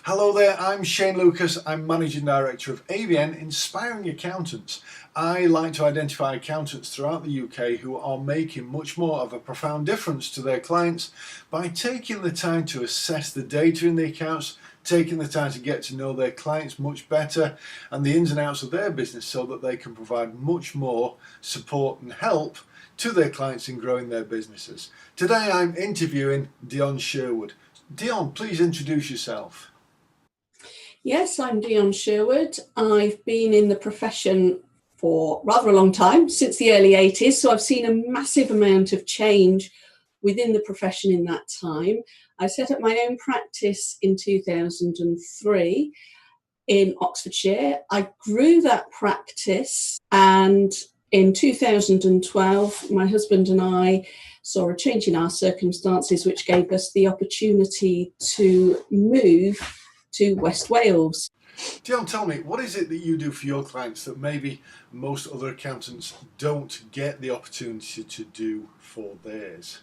Hello there, I'm Shane Lucas. I'm Managing Director of AVN Inspiring Accountants. I like to identify accountants throughout the UK who are making much more of a profound difference to their clients by taking the time to assess the data in the accounts, taking the time to get to know their clients much better and the ins and outs of their business so that they can provide much more support and help to their clients in growing their businesses. Today I'm interviewing Dionne Sherwood. Dionne, please introduce yourself. Yes, I'm Dionne Sherwood. I've been in the profession for rather a long time, since the early 80s, so I've seen a massive amount of change within the profession in that time. I set up my own practice in 2003 in Oxfordshire. I grew that practice, and in 2012, my husband and I saw a change in our circumstances, which gave us the opportunity to move to West Wales. Dionne, tell me, what is it that you do for your clients that maybe most other accountants don't get the opportunity to do for theirs?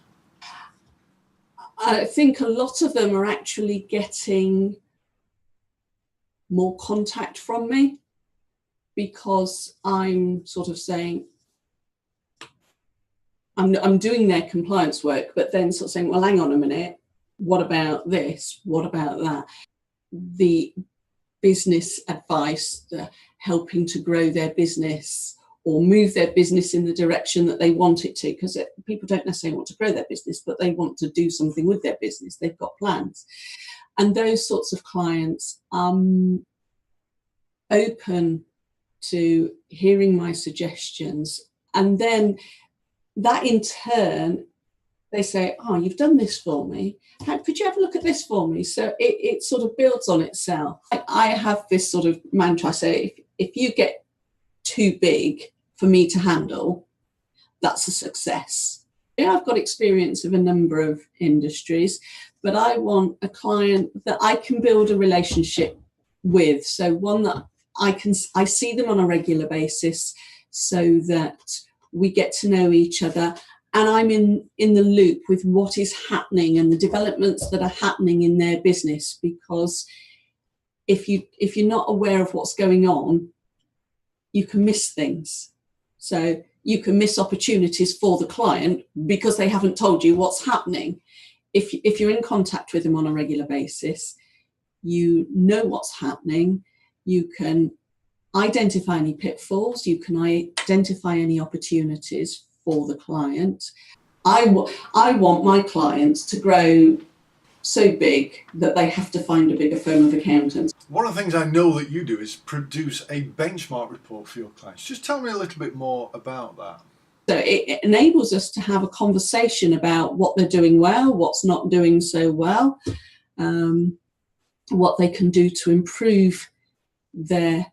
I think a lot of them are actually getting more contact from me because I'm sort of saying, I'm doing their compliance work, but then sort of saying, well, hang on a minute, what about this? What about that? The business advice, the helping to grow their business or move their business in the direction that they want it to, because people don't necessarily want to grow their business, but they want to do something with their business. They've got plans. And those sorts of clients open to hearing my suggestions. And then that in turn, they say, oh, you've done this for me. Could you have a look at this for me? So it sort of builds on itself. I have this sort of mantra. I say, if you get too big for me to handle, that's a success. Yeah, I've got experience of a number of industries, but I want a client that I can build a relationship with. So one that I see them on a regular basis so that we get to know each other. And I'm in the loop with what is happening and the developments that are happening in their business, because if you're not aware of what's going on, you can miss things. So you can miss opportunities for the client because they haven't told you what's happening. If you're in contact with them on a regular basis, you know what's happening. You can identify any pitfalls. You can identify any opportunities for the client. I want my clients to grow so big that they have to find a bigger firm of accountants. One of the things I know that you do is produce a benchmark report for your clients. Just tell me a little bit more about that. So it enables us to have a conversation about what they're doing well, what's not doing so well, what they can do to improve their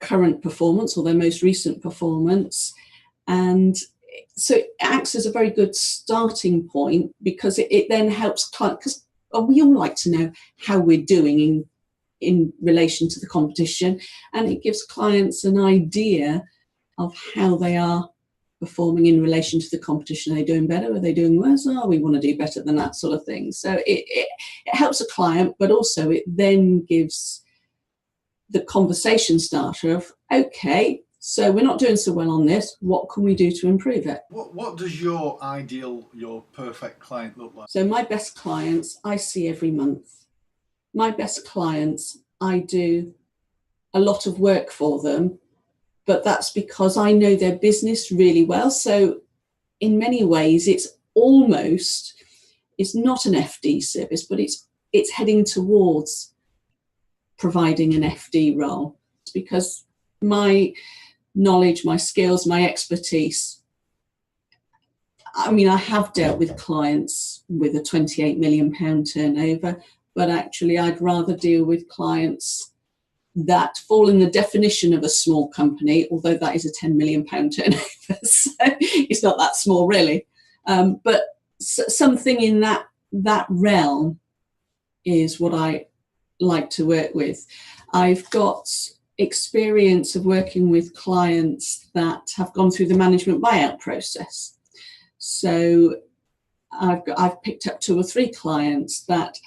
current performance or their most recent performance. And so it acts as a very good starting point because it then helps clients, because we all like to know how we're doing in relation to the competition, and it gives clients an idea of how they are performing in relation to the competition. Are they doing better? Are they doing worse? Oh, we want to do better than that sort of thing. So it helps a client, but also it then gives the conversation starter of, okay, so we're not doing so well on this. What can we do to improve it? What does your perfect client look like? So my best clients I see every month. My best clients, I do a lot of work for them, but that's because I know their business really well. So in many ways, it's not an FD service, but it's heading towards providing an FD role. It's because my knowledge, my skills, my expertise. I mean, I have dealt with clients with a £28 million turnover, but actually I'd rather deal with clients that fall in the definition of a small company, although that is a £10 million turnover, so it's not that small really. But something in that realm is what I like to work with. I've got experience of working with clients that have gone through the management buyout process. So I've picked up 2 or 3 clients that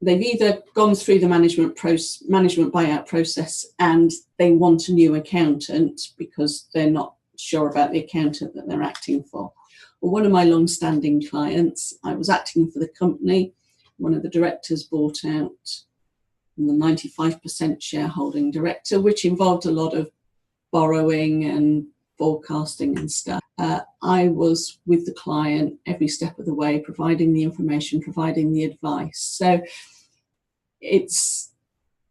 they've either gone through the management buyout process and they want a new accountant because they're not sure about the accountant that they're acting for. Well, one of my long-standing clients, I was acting for the company. One of the directors bought out the 95% shareholding director, which involved a lot of borrowing and forecasting and stuff. I was with the client every step of the way, providing the information, providing the advice. So it's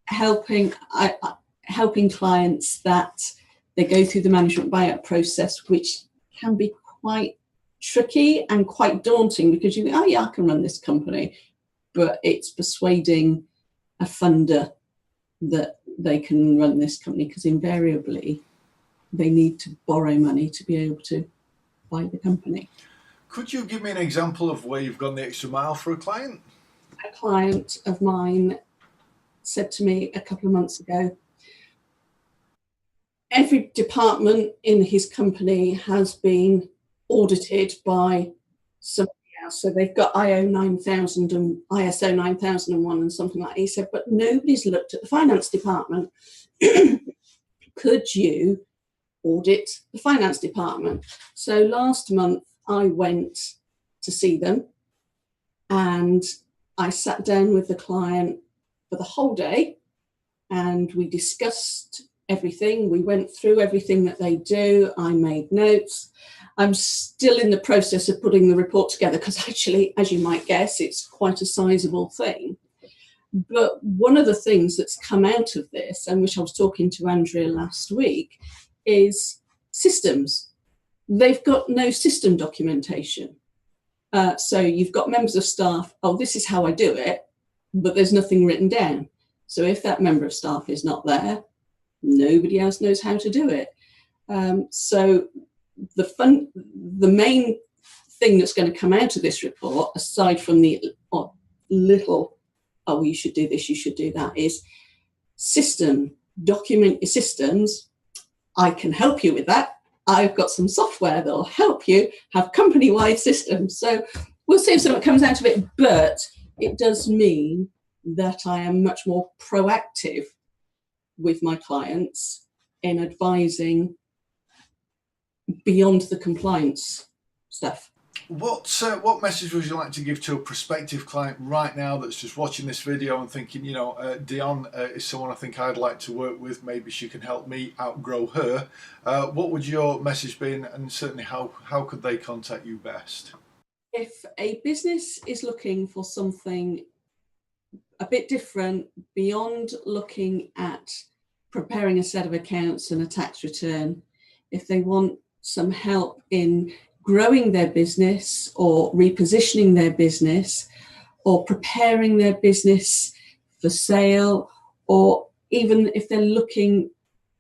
helping clients that they go through the management buyout process, which can be quite tricky and quite daunting, because you think, oh yeah, I can run this company, but it's persuading a funder that they can run this company, because invariably they need to borrow money to be able to buy the company. Could you give me an example of where you've gone the extra mile for a client? A client of mine said to me a couple of months ago, every department in his company has been audited by somebody else. So they've got ISO 9001 and something like that. He said, but nobody's looked at the finance department. Could you audit the finance department? So last month I went to see them and I sat down with the client for the whole day and we discussed everything. We went through everything that they do. I made notes. I'm still in the process of putting the report together because actually, as you might guess, it's quite a sizable thing. But one of the things that's come out of this, and which I was talking to Andrea last week, is systems. They've got no system documentation. So you've got members of staff, oh, this is how I do it, but there's nothing written down. So if that member of staff is not there, nobody else knows how to do it. So the main thing that's going to come out of this report, aside from the little, oh, you should do this, you should do that, is document your systems. I can help you with that. I've got some software that'll help you have company-wide systems. So we'll see if something comes out of it, but it does mean that I am much more proactive with my clients in advising beyond the compliance stuff. What message would you like to give to a prospective client right now that's just watching this video and thinking, Dionne is someone I think I'd like to work with, maybe she can help me outgrow her. What would your message be, and certainly how could they contact you best? If a business is looking for something a bit different, beyond looking at preparing a set of accounts and a tax return, if they want some help in growing their business or repositioning their business or preparing their business for sale, or even if they're looking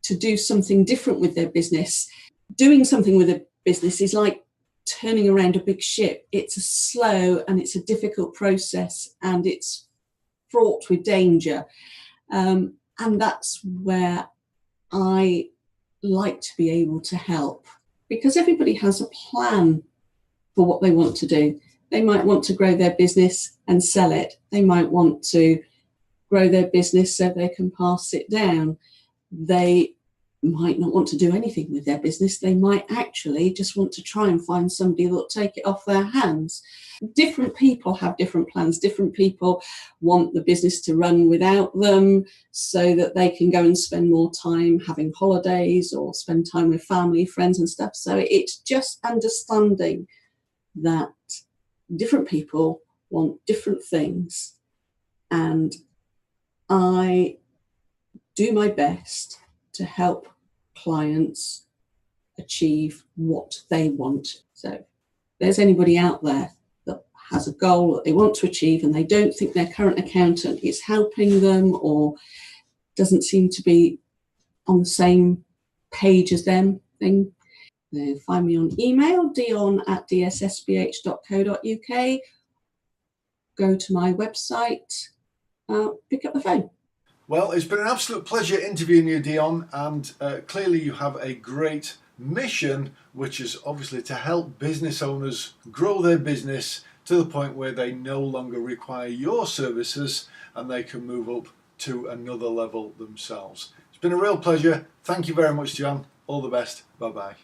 to do something different with their business, doing something with a business is like turning around a big ship. It's a slow and it's a difficult process and it's fraught with danger. And that's where I like to be able to help, because everybody has a plan for what they want to do. They might want to grow their business and sell it. They might want to grow their business so they can pass it down. They might not want to do anything with their business. They might actually just want to try and find somebody that'll take it off their hands. Different people have different plans. Different people want the business to run without them so that they can go and spend more time having holidays or spend time with family, friends and stuff. So it's just understanding that different people want different things, and I do my best to help clients achieve what they want. So if there's anybody out there that has a goal that they want to achieve and they don't think their current accountant is helping them or doesn't seem to be on the same page as them, then find me on email, dionne@dssbh.co.uk. Go to my website, pick up the phone. Well, it's been an absolute pleasure interviewing you, Dionne, and clearly you have a great mission, which is obviously to help business owners grow their business to the point where they no longer require your services and they can move up to another level themselves. It's been a real pleasure. Thank you very much, Dionne. All the best. Bye bye.